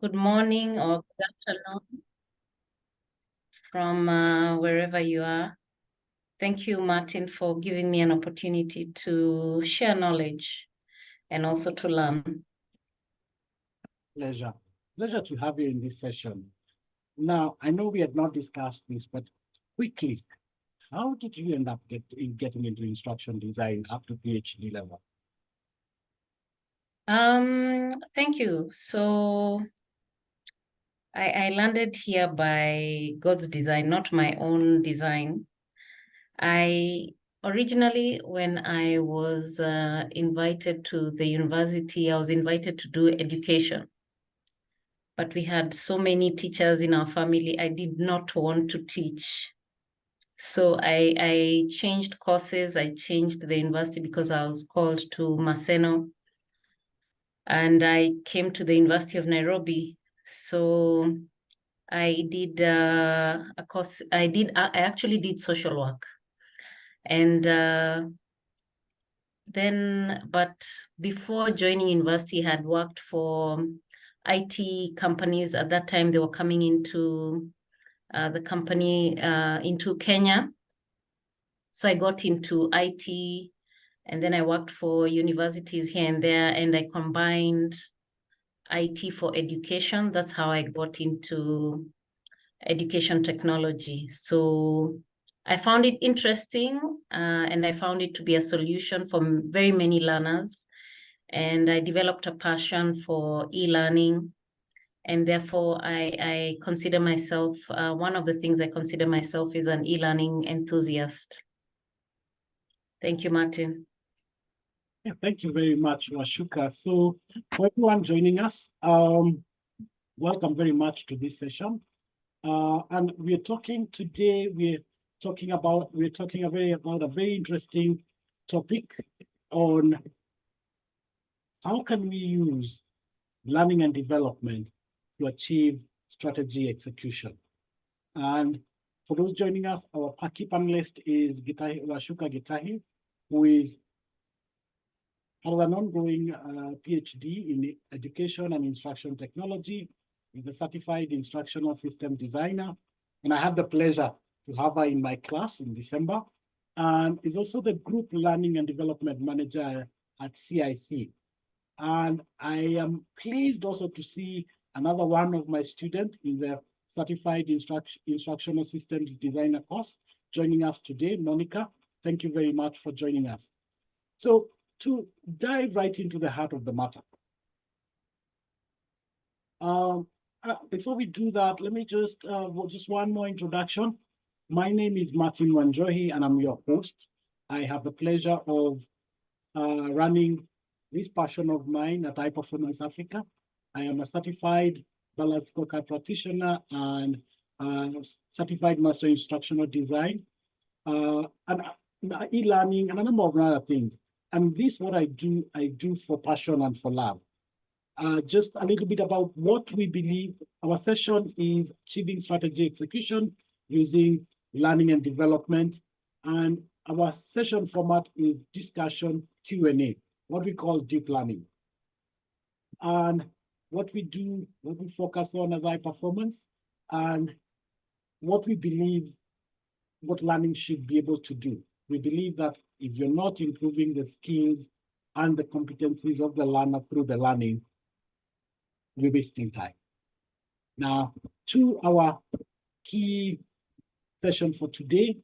Good morning or good afternoon from wherever you are. Thank you, Martin, for giving me an opportunity to share knowledge and also to learn. Pleasure. Pleasure to have you in this session. Now, I know we had not discussed this, but quickly, how did you end up getting into instruction design up to PhD level? Thank you. So I landed here by God's design, not my own design. I originally, when I was invited to the university, I was invited to do education. But we had so many teachers in our family, I did not want to teach. So I changed courses, I changed the university because I was called to Maseno. And I came to the University of Nairobi. So I did a course, I actually did social work. And but before joining university, I had worked for IT companies. At that time, they were coming into the company into Kenya. So I got into IT, and then I worked for universities here and there, and I combined IT for education. That's how I got into education technology. So I found it interesting, and I found it to be a solution for very many learners. And I developed a passion for e-learning. And therefore, I consider myself, one of the things I consider myself is an e-learning enthusiast. Thank you, Martin. Yeah, thank you very much, Washuka. So for everyone joining us, welcome very much to this session. And we're talking today, we're talking about a very interesting topic on how can we use learning and development to achieve strategy execution. And for those joining us, our key panelist is Washuka Gitahi, who has an ongoing PhD in education and instruction technology. He's a certified instructional system designer. And I have the pleasure to have her in my class in December. And is also the group learning and development manager at CIC. And I am pleased also to see another one of my students in the certified instructional systems designer course joining us today, Monica. Thank you very much for joining us. So to dive right into the heart of the matter. Before we do that, let me just one more introduction. My name is Martin Wanjohi, and I'm your host. I have the pleasure of running this passion of mine at High Performance Africa. I am a certified balanced scorecard practitioner and certified master instructional design, and e-learning, and a number of other things. And this, what I do for passion and for love. Just a little bit about what we believe. Our session is achieving strategy execution using learning and development. And our session format is discussion Q&A, what we call deep learning. And what we do, what we focus on as high performance, and what we believe what learning should be able to do. We believe that if you're not improving the skills and the competencies of the learner through the learning, you're wasting time. Now, to our key session for today.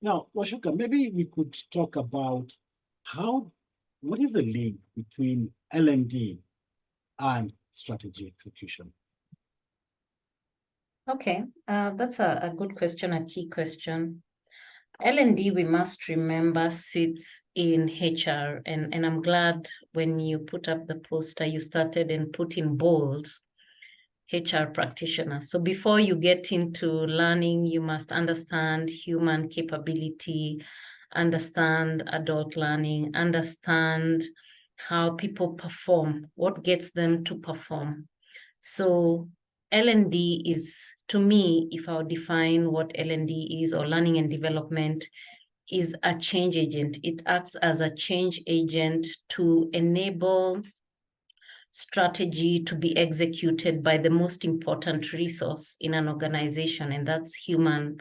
Now, Washuka, maybe we could talk about what is the link between L&D and strategy execution? Okay, that's a good question, a key question. L&D, we must remember, sits in HR, and I'm glad when you put up the poster, you started and put in bold HR practitioner. So before you get into learning, you must understand human capability, understand adult learning, understand how people perform, what gets them to perform. So L&D is, to me, if I would define what L&D is, or learning and development, is a change agent. It acts as a change agent to enable strategy to be executed by the most important resource in an organization, and that's human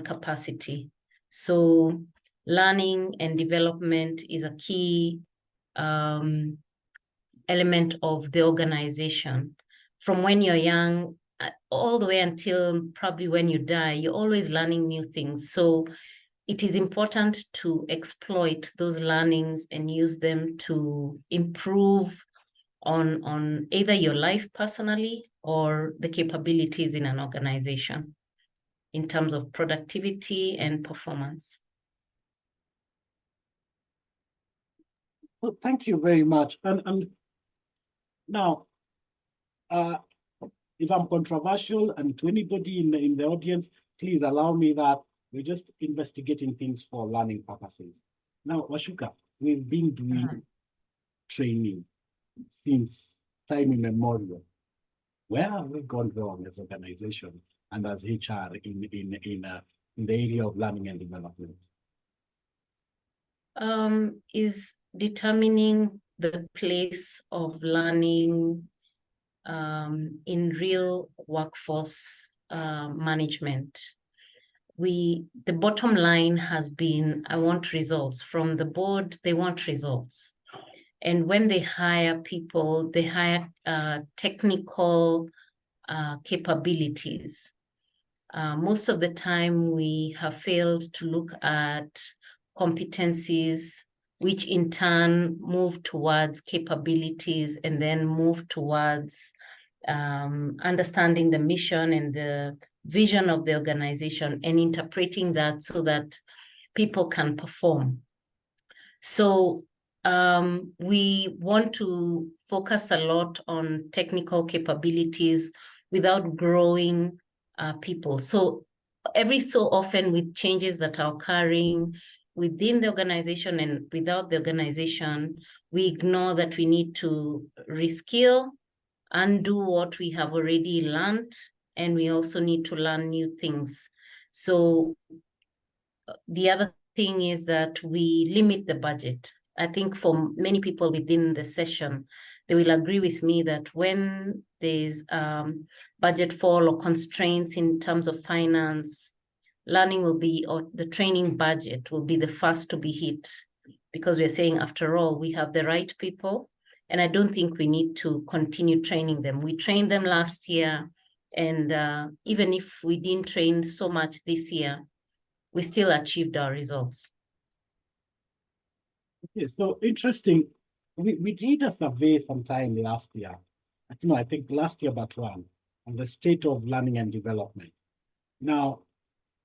capacity. So learning and development is a key element of the organization. From when you're young, all the way until probably when you die, you're always learning new things. So it is important to exploit those learnings and use them to improve on either your life personally or the capabilities in an organization in terms of productivity and performance. Well, thank you very much. And now, if I'm controversial, and to anybody in the audience, please allow me that we're just investigating things for learning purposes. Now, Washuka, we've been doing training since time immemorial. Where have we gone wrong as organization and as HR in the area of learning and development? Is determining the place of learning in real workforce management. The bottom line has been, I want results. From the board, they want results. And when they hire people, they hire technical capabilities. Most of the time, we have failed to look at competencies, which in turn move towards capabilities and then move towards understanding the mission and the vision of the organization and interpreting that so that people can perform. So we want to focus a lot on technical capabilities without growing people. So every so often, with changes that are occurring within the organization and without the organization, we ignore that we need to reskill, undo what we have already learned, and we also need to learn new things. So the other thing is that we limit the budget. I think for many people within the session, they will agree with me that when there's budget fall or constraints in terms of finance, learning will be, or the training budget will be the first to be hit, because we're saying, after all, we have the right people, and I don't think we need to continue training them. We trained them last year, and even if we didn't train so much this year, we still achieved our results. Okay, so interesting. We did a survey sometime last year. I think last year but one, on the state of learning and development. Now,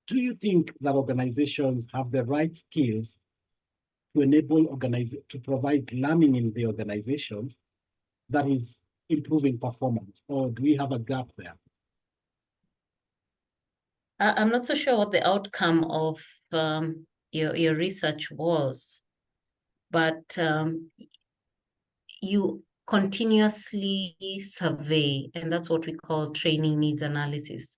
do you think that organizations have the right skills to enable to provide learning in the organizations that is improving performance, or do we have a gap there? I'm not so sure what the outcome of your research was, but you continuously survey, and that's what we call training needs analysis.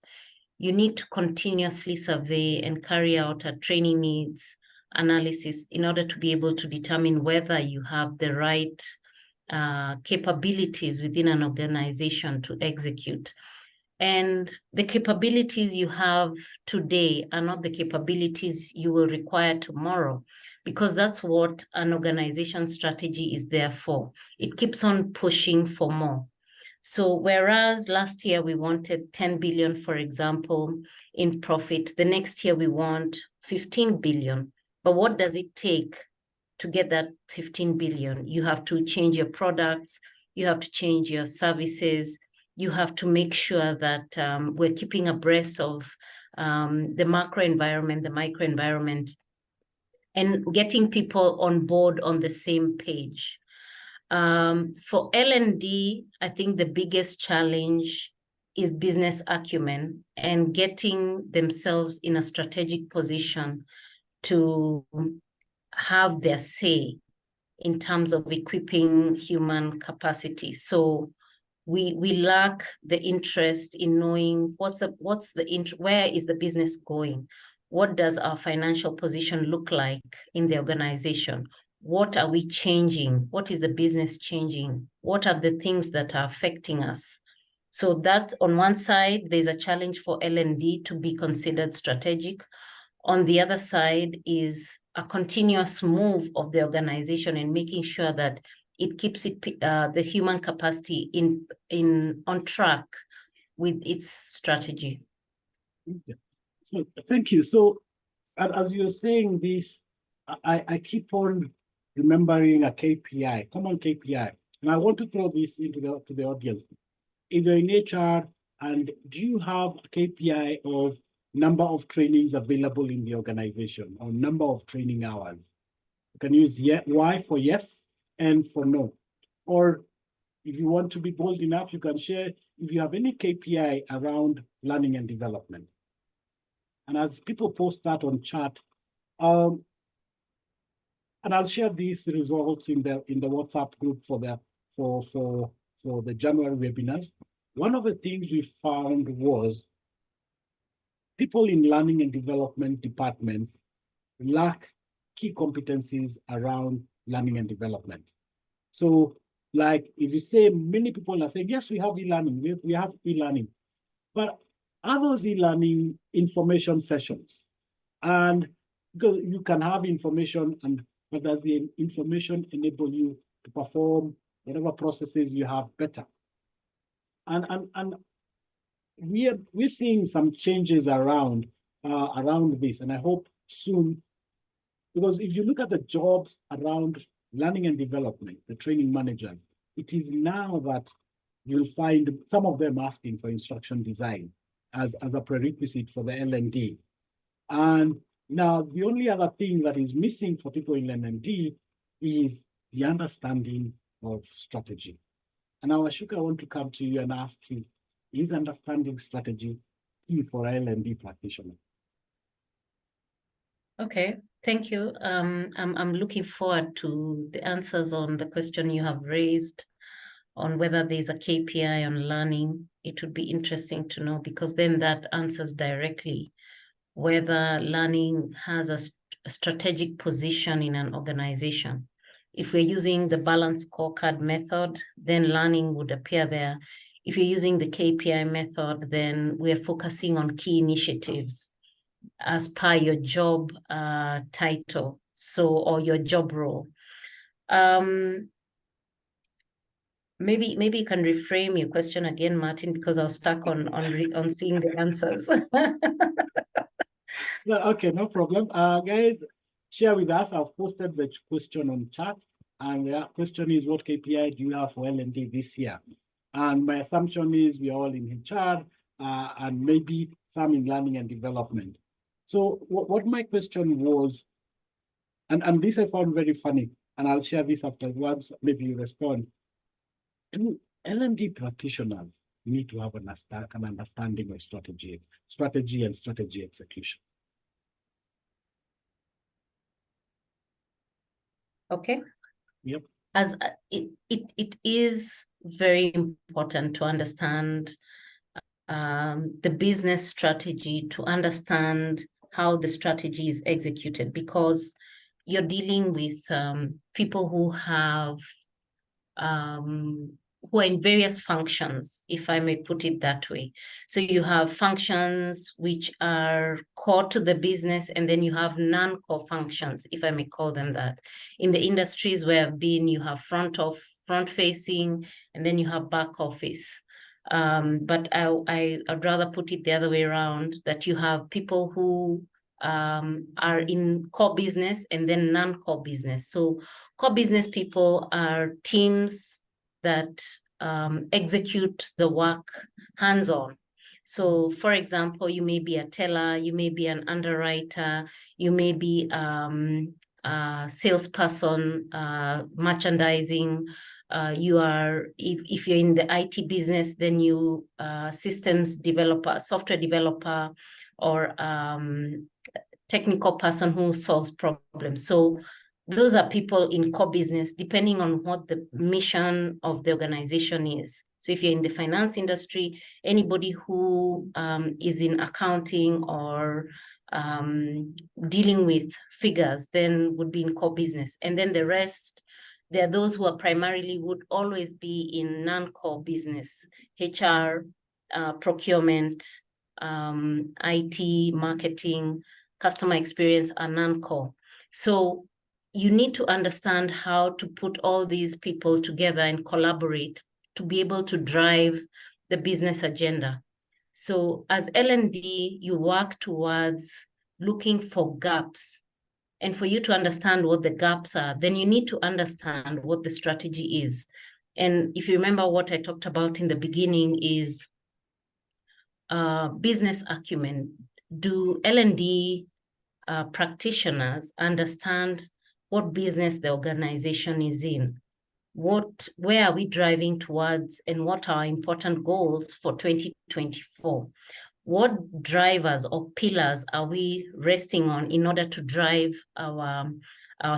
You need to continuously survey and carry out a training needs analysis in order to be able to determine whether you have the right capabilities within an organization to execute. And the capabilities you have today are not the capabilities you will require tomorrow, because that's what an organization strategy is there for. It keeps on pushing for more. So whereas last year we wanted 10 billion, for example, in profit, the next year we want 15 billion. But what does it take to get that 15 billion? You have to change your products, you have to change your services, you have to make sure that we're keeping abreast of the macro environment, the micro environment, and getting people on board on the same page. For L&D, I think the biggest challenge is business acumen and getting themselves in a strategic position to have their say in terms of equipping human capacity. So we lack the interest in knowing where is the business going? What does our financial position look like in the organization? What are we changing? What is the business changing what are the things that are affecting us. So that on one side, there's a challenge for L&D to be considered strategic. On the other side is a continuous move of the organization and making sure that it keeps the human capacity on track with its strategy. Okay. So thank you. So as you're saying this, I keep on remembering a KPI, common KPI, and I want to throw this into to the audience. If you're in HR, and do you have a KPI of number of trainings available in the organization or number of training hours? You can use Y for yes and for no. Or if you want to be bold enough, you can share if you have any KPI around learning and development. And as people post that on chat, and I'll share these results in the WhatsApp group for the January webinars. One of the things we found was people in learning and development departments lack key competencies around learning and development. So, like if you say many people are saying, yes, we have e-learning, we have e-learning, but are those e-learning information sessions? And because you can have information, but does the information enable you to perform whatever processes you have better? And we're seeing some changes around this, and I hope soon, because if you look at the jobs around learning and development, the training managers, it is now that you'll find some of them asking for instruction design as a prerequisite for the L&D. And now the only other thing that is missing for people in L&D is the understanding of strategy. And now, Ashuka, I want to come to you and ask you, is understanding strategy key for L&D practitioner? Okay, thank you. I'm looking forward to the answers on the question you have raised on whether there's a KPI on learning. It would be interesting to know, because then that answers directly whether learning has a strategic position in an organization. If we're using the balanced scorecard method, then learning would appear there. If you're using the KPI method, then we're focusing on key initiatives as per your job title, or your job role. Maybe you can reframe your question again, Martin, because I was stuck on seeing the answers. Okay, no problem. Guys, share with us. I've posted the question on chat, and the question is, what KPI do you have for L&D this year? And my assumption is we are all in HR, and maybe some in learning and development. So what my question was, and this I found very funny, and I'll share this afterwards, maybe you respond. Do L&D practitioners need to have an understanding of strategy and strategy execution? Okay. Yep. As it is very important to understand the business strategy, to understand how the strategy is executed, because you're dealing with people who have who are in various functions, if I may put it that way. So you have functions which are core to the business, and then you have non-core functions, if I may call them that. In the industries where I've been, you have front-facing, and then you have back office. But I'd rather put it the other way around, that you have people who are in core business and then non-core business. So core business people are teams that execute the work hands-on. So for example, you may be a teller, you may be an underwriter, you may be a salesperson, merchandising. You are, if you're in the IT business, then you systems developer, software developer, or technical person who solves problems. So those are people in core business, depending on what the mission of the organization is. So if you're in the finance industry, anybody who is in accounting or dealing with figures, then would be in core business. And then the rest, there are those who are primarily would always be in non-core business, HR, procurement, IT, marketing, customer experience are non-core. So you need to understand how to put all these people together and collaborate to be able to drive the business agenda. So as L&D, you work towards looking for gaps. And for you to understand what the gaps are, then you need to understand what the strategy is. And if you remember what I talked about in the beginning is business acumen. Do L&D practitioners understand what business the organization is in? Where are we driving towards, and what are our important goals for 2024? What drivers or pillars are we resting on in order to drive our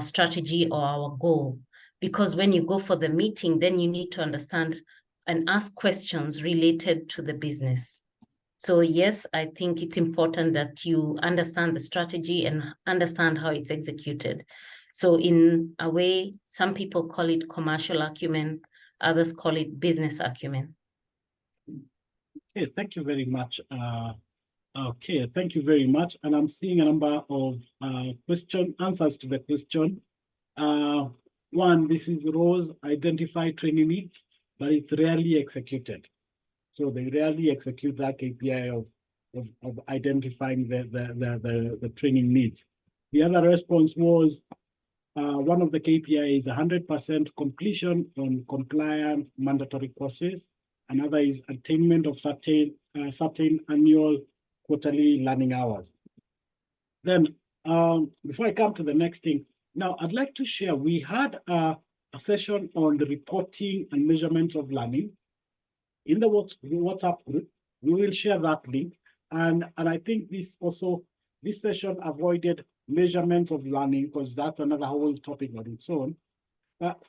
strategy or our goal? Because when you go for the meeting, then you need to understand and ask questions related to the business. So yes, I think it's important that you understand the strategy and understand how it's executed. So in a way, some people call it commercial acumen, others call it business acumen. Okay, thank you very much. Okay, thank you very much. And I'm seeing a number of answers to the question. One, this is Rose, identify training needs, but it's rarely executed. So they rarely execute that KPI of identifying the training needs. The other response was one of the KPI is 100% completion on compliant mandatory courses. Another is attainment of certain annual quarterly learning hours. Then before I come to the next thing, now I'd like to share, we had a session on the reporting and measurement of learning in the WhatsApp group. We will share that link. And I think this session avoided measurement of learning because that's another whole topic on its own.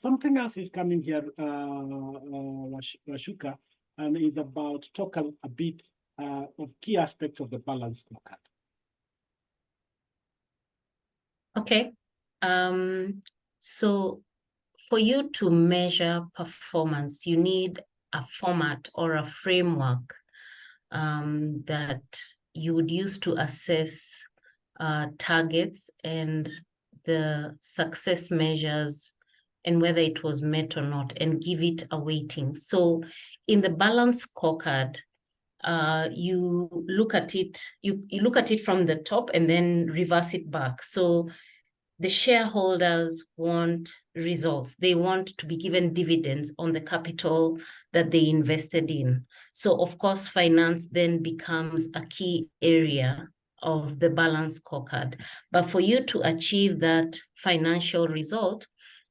Something else is coming here, Washuka, and is about talk a bit of key aspects of the balance scorecard. Okay. So for you to measure performance, you need a format or a framework that you would use to assess targets and the success measures and whether it was met or not, and give it a weighting. So in the balance scorecard, you look at it, you look at it from the top and then reverse it back. So the shareholders want results. They want to be given dividends on the capital that they invested in. So of course, finance then becomes a key area of the balance scorecard. But for you to achieve that financial result,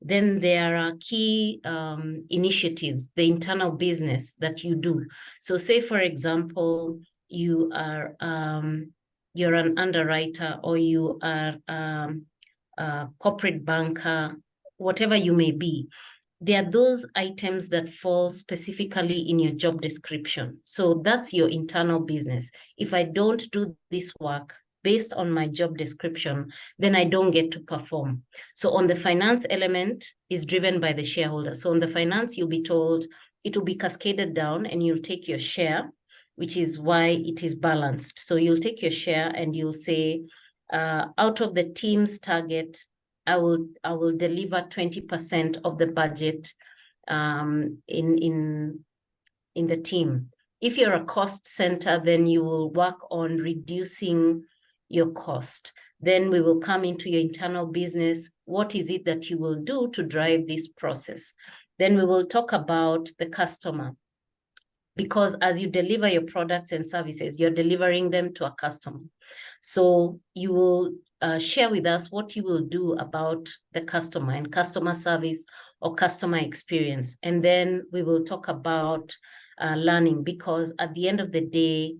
then there are key initiatives, the internal business that you do. So say, for example, you are you're an underwriter, or you are a corporate banker, whatever you may be. There are those items that fall specifically in your job description. So that's your internal business. If I don't do this work based on my job description, then I don't get to perform. So on the finance element is driven by the shareholder. So on the finance, you'll be told it will be cascaded down and you'll take your share, which is why it is balanced. So you'll take your share and you'll say, out of the team's target, I will deliver 20% of the budget in the team. If you're a cost center, then you will work on reducing your cost. Then we will come into your internal business. What is it that you will do to drive this process? Then we will talk about the customer, because as you deliver your products and services, you're delivering them to a customer. So you will share with us what you will do about the customer and customer service or customer experience. And then we will talk about learning, because at the end of the day,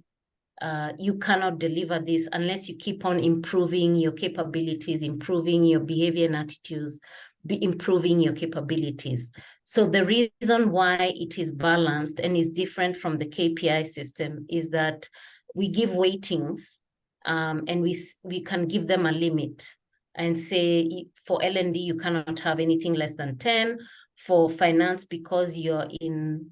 you cannot deliver this unless you keep on improving your capabilities, improving your behavior and attitudes, improving your capabilities. So the reason why it is balanced and is different from the KPI system is that we give weightings and we can give them a limit. and say for L&D, you cannot have anything less than 10. For finance, because you're in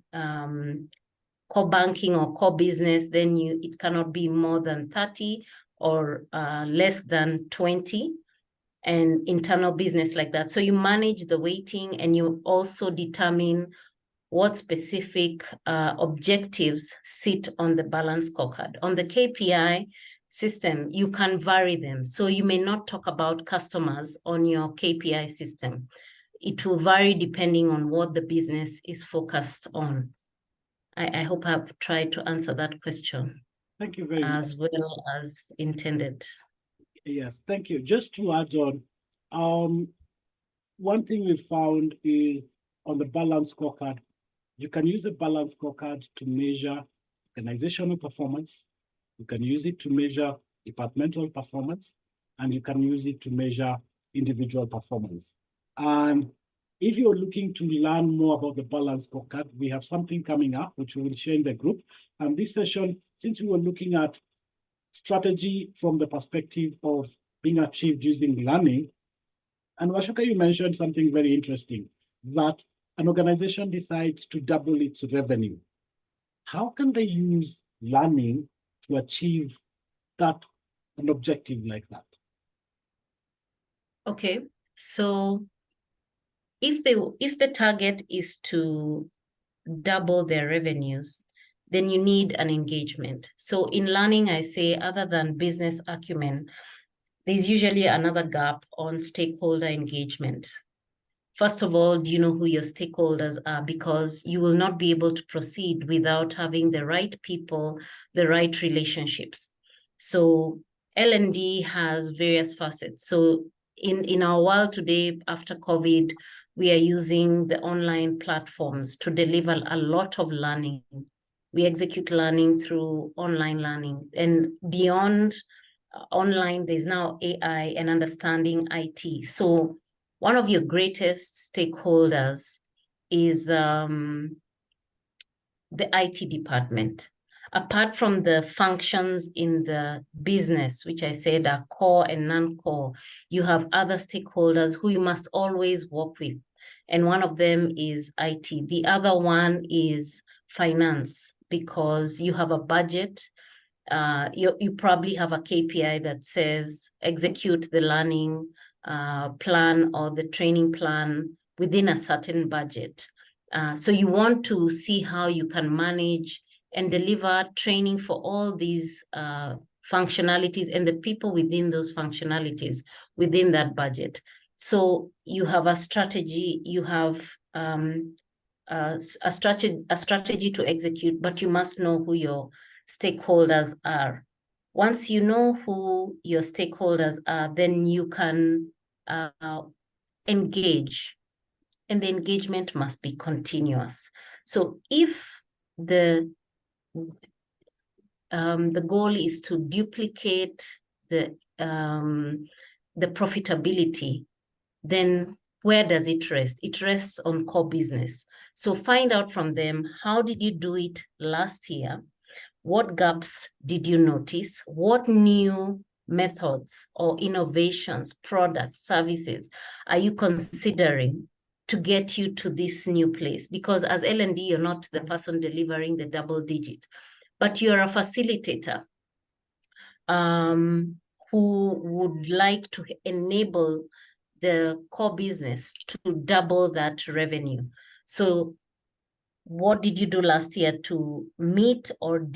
core banking or core business, then it cannot be more than 30 or less than 20, and internal business like that. So you manage the weighting, and you also determine what specific objectives sit on the balance scorecard. On the KPI system, you can vary them. So you may not talk about customers on your KPI system. It will vary depending on what the business is focused on. I hope I've tried to answer that question. Thank you very much. As well as intended. Yes, thank you. Just to add on, one thing we found is on the balance scorecard, you can use a balance scorecard to measure organizational performance. You can use it to measure departmental performance, and you can use it to measure individual performance. And if you're looking to learn more about the balance scorecard, we have something coming up, which we will share in the group. And this session, since we were looking at strategy from the perspective of being achieved using learning, and Washoka, you mentioned something very interesting, that an organization decides to double its revenue. How can they use learning to achieve an objective like that? Okay, so if the target is to double their revenues, then you need an engagement. So in learning, I say, other than business acumen, there's usually another gap on stakeholder engagement. First of all, do you know who your stakeholders are? Because you will not be able to proceed without having the right people, the right relationships. So L&D has various facets. So in our world today, after COVID, we are using the online platforms to deliver a lot of learning. We execute learning through online learning. And beyond online, there's now AI and understanding IT. So one of your greatest stakeholders is the IT department. Apart from the functions in the business, which I said are core and non-core, you have other stakeholders who you must always work with. And one of them is IT. The other one is finance, because you have a budget. You probably have a KPI that says execute the learning plan or the training plan within a certain budget. So you want to see how you can manage and deliver training for all these functionalities and the people within those functionalities within that budget. So you have a strategy, you have a strategy to execute, but you must know who your stakeholders are. Once you know who your stakeholders are, then you can engage, and the engagement must be continuous. So if the goal is to duplicate the profitability, then where does it rest? It rests on core business. So find out from them, how did you do it last year? What gaps did you notice? What new methods or innovations, products, services are you considering to get you to this new place? Because as L&D, you're not the person delivering the double digit, but you're a facilitator who would like to enable the core business to double that revenue. So what did you do last year to meet, or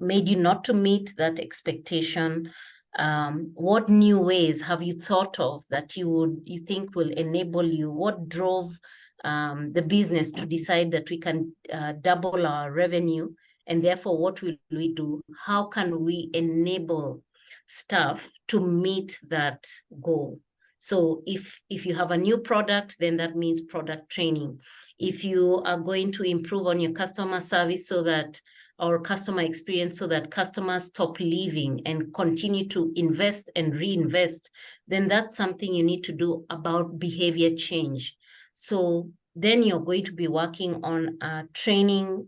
made you not to meet that expectation? What new ways have you thought of that you think will enable you? What drove the business to decide that we can double our revenue? And therefore, what will we do? How can we enable staff to meet that goal? So if you have a new product, then that means product training. If you are going to improve on your customer service so that our customer experience, so that customers stop leaving and continue to invest and reinvest, then that's something you need to do about behavior change. So then you're going to be working on a training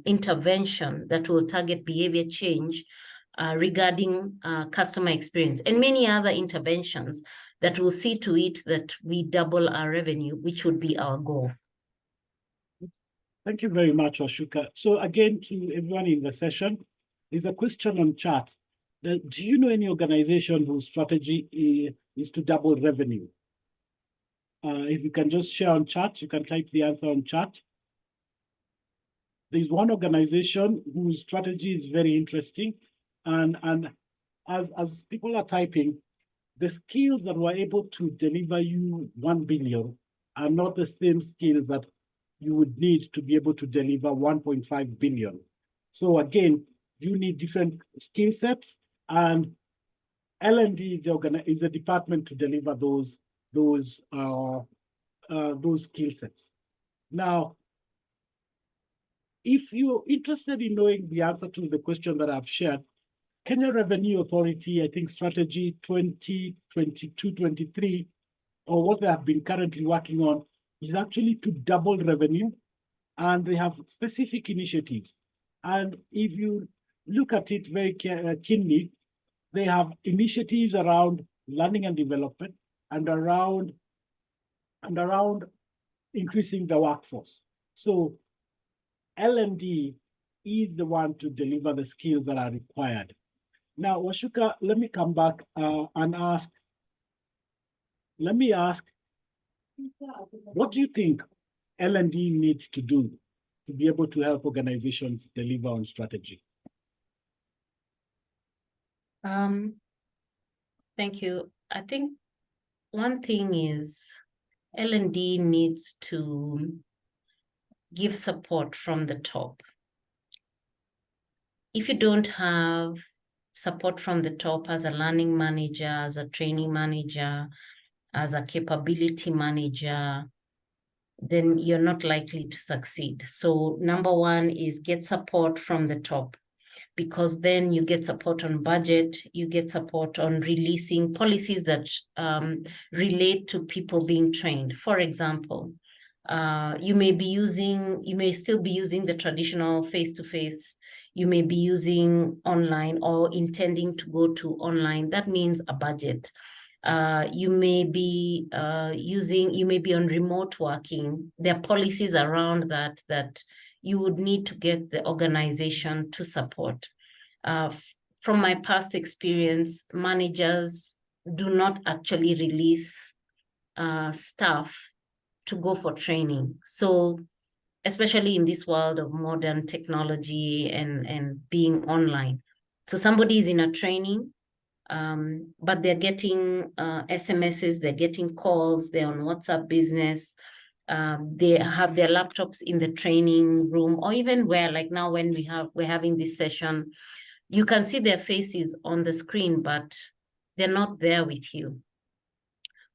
intervention that will target behavior change regarding customer experience, and many other interventions that will see to it that we double our revenue, which would be our goal. Thank you very much, Washuka. So again, to everyone in the session, there's a question on chat. Do you know any organization whose strategy is to double revenue? If you can just share on chat, you can type the answer on chat. There's one organization whose strategy is very interesting. And as people are typing, the skills that were able to deliver you 1 billion are not the same skills that you would need to be able to deliver 1.5 billion. So again, you need different skill sets, and L&D is a department to deliver those skill sets. Now, if you're interested in knowing the answer to the question that I've shared, Kenya Revenue Authority, I think strategy 2022-23, or what they have been currently working on, is actually to double revenue, and they have specific initiatives. And if you look at it very keenly, they have initiatives around learning and development and around increasing the workforce. So L&D is the one to deliver the skills that are required. Now, Washuka, let me come back and ask, what do you think L&D needs to do to be able to help organizations deliver on strategy? Thank you. I think one thing is L&D needs to give support from the top. If you don't have support from the top as a learning manager, as a training manager, as a capability manager, then you're not likely to succeed. So number one is get support from the top, because then you get support on budget, you get support on releasing policies that relate to people being trained. For example, you may still be using the traditional face-to-face, you may be using online or intending to go to online. That means a budget. You may be on remote working. There are policies around that you would need to get the organization to support. From my past experience, managers do not actually release staff to go for training. So especially in this world of modern technology and being online. So somebody is in a training, but they're getting SMSs, they're getting calls, they're on WhatsApp Business, they have their laptops in the training room, or even where, like now when we're having this session, you can see their faces on the screen, but they're not there with you.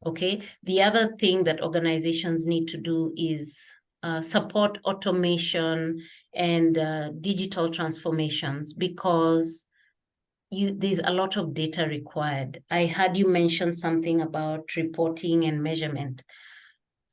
Okay. The other thing that organizations need to do is support automation and digital transformations, because there's a lot of data required. I heard you mention something about reporting and measurement.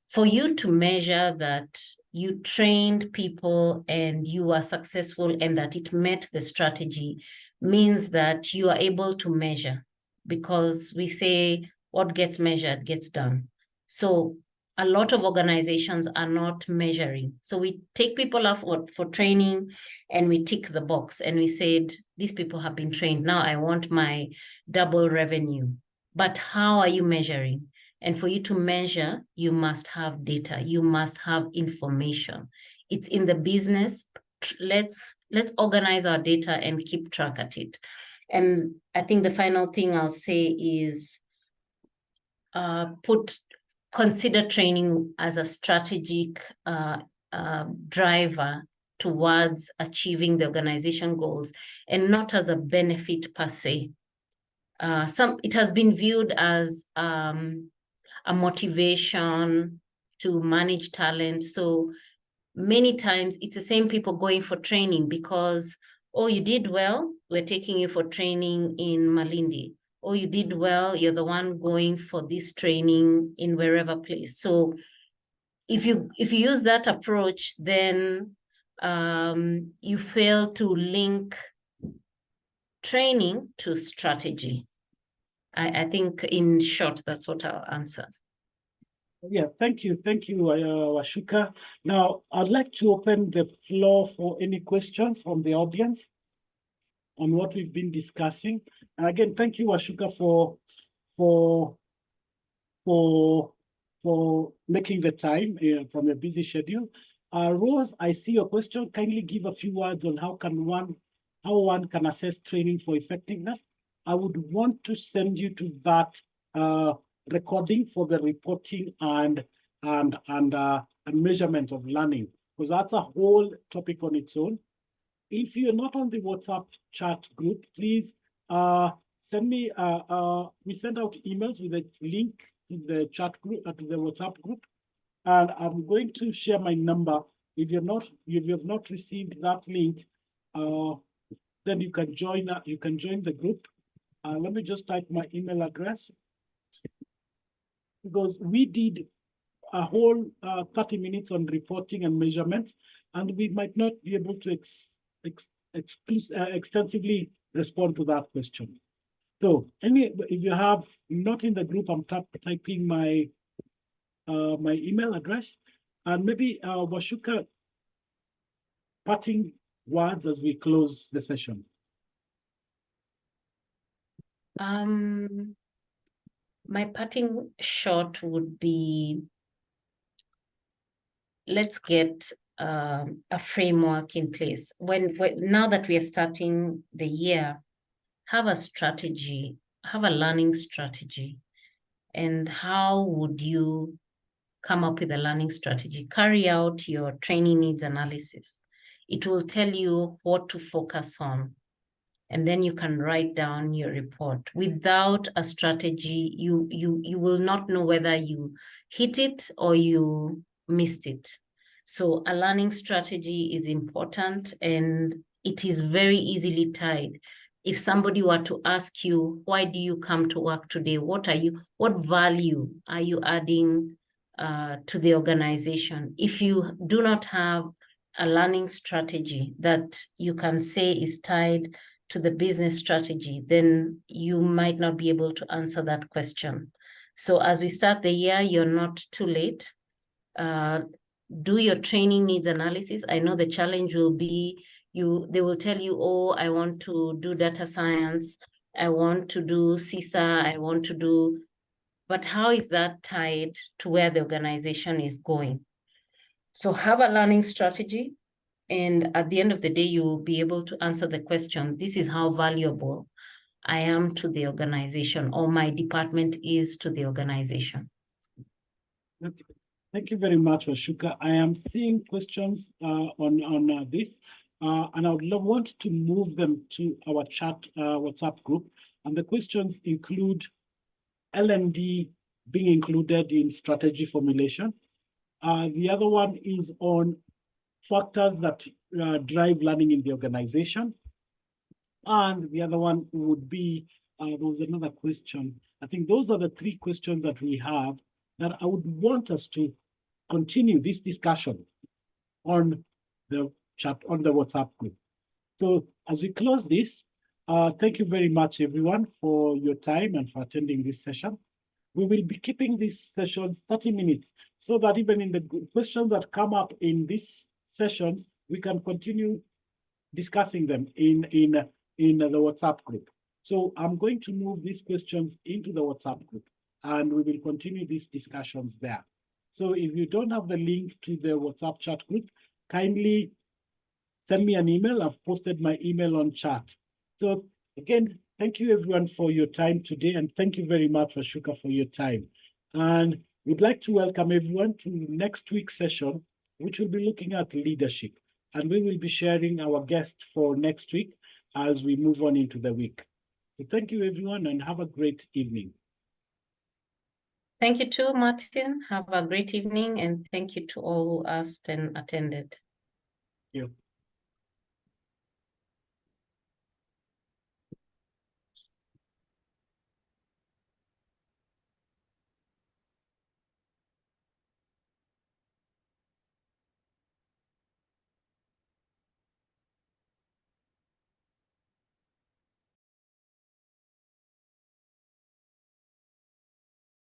For you to measure that you trained people and you are successful and that it met the strategy means that you are able to measure, because we say what gets measured gets done. So a lot of organizations are not measuring. So we take people off for training and we tick the box and we said, these people have been trained. Now I want my double revenue. But how are you measuring? And for you to measure, you must have data. You must have information. It's in the business. Let's organize our data and keep track at it. And I think the final thing I'll say is consider training as a strategic driver towards achieving the organization goals, and not as a benefit per se. It has been viewed as a motivation to manage talent. So many times it's the same people going for training because, oh, you did well, we're taking you for training in Malindi. Oh, you did well, you're the one going for this training in wherever place. So if you use that approach, then you fail to link training to strategy. I think in short, that's what I'll answer. Yeah, thank you, Washuka. Now, I'd like to open the floor for any questions from the audience on what we've been discussing. And again, thank you, Washuka, for making the time from your busy schedule. Rose, I see your question. Kindly give a few words on how one can assess training for effectiveness. I would want to send you to that recording for the reporting and measurement of learning, because that's a whole topic on its own. If you're not on the WhatsApp chat group, please send me. We send out emails with a link to the chat group, to the WhatsApp group, and I'm going to share my number. If you have not received that link, then you can join. You can join the group. Let me just type my email address, because we did a whole 30 minutes on reporting and measurement, and we might not be able to extensively respond to that question. So if you have not in the group, I'm typing my my email address, and maybe Washuka, parting words as we close the session. My parting shot would be, let's get a framework in place. Now that we are starting the year, have a strategy, have a learning strategy. And how would you come up with a learning strategy? Carry out your training needs analysis. It will tell you what to focus on. And then you can write down your report. Without a strategy, you will not know whether you hit it or you missed it. So a learning strategy is important, and it is very easily tied. If somebody were to ask you, why do you come to work today? What value are you adding to the organization? If you do not have a learning strategy that you can say is tied to the business strategy, then you might not be able to answer that question. So as we start the year, you're not too late. Do your training needs analysis. I know the challenge will be they will tell you, oh, I want to do data science, I want to do CISA, but how is that tied to where the organization is going? So have a learning strategy. And at the end of the day, you will be able to answer the question, this is how valuable I am to the organization, or my department is to the organization. Okay. Thank you very much, Washuka. I am seeing questions on this, and I would want to move them to our chat WhatsApp group. And the questions include L&D being included in strategy formulation. The other one is on factors that drive learning in the organization. And the other one would be, there was another question. I think those are the three questions that we have that I would want us to continue this discussion on the chat, on the WhatsApp group. So as we close this, thank you very much, everyone, for your time and for attending this session. We will be keeping these sessions 30 minutes so that even in the questions that come up in these sessions, we can continue discussing them in the WhatsApp group. So I'm going to move these questions into the WhatsApp group, and we will continue these discussions there. So if you don't have the link to the WhatsApp chat group, kindly send me an email. I've posted my email on chat. So again, thank you everyone for your time today, and thank you very much, Washuka, for your time. And we'd like to welcome everyone to next week's session, which will be looking at leadership. And we will be sharing our guest for next week as we move on into the week. So thank you everyone, and have a great evening. Thank you too, Martin. Have a great evening, and thank you to all who asked and attended. Thank you.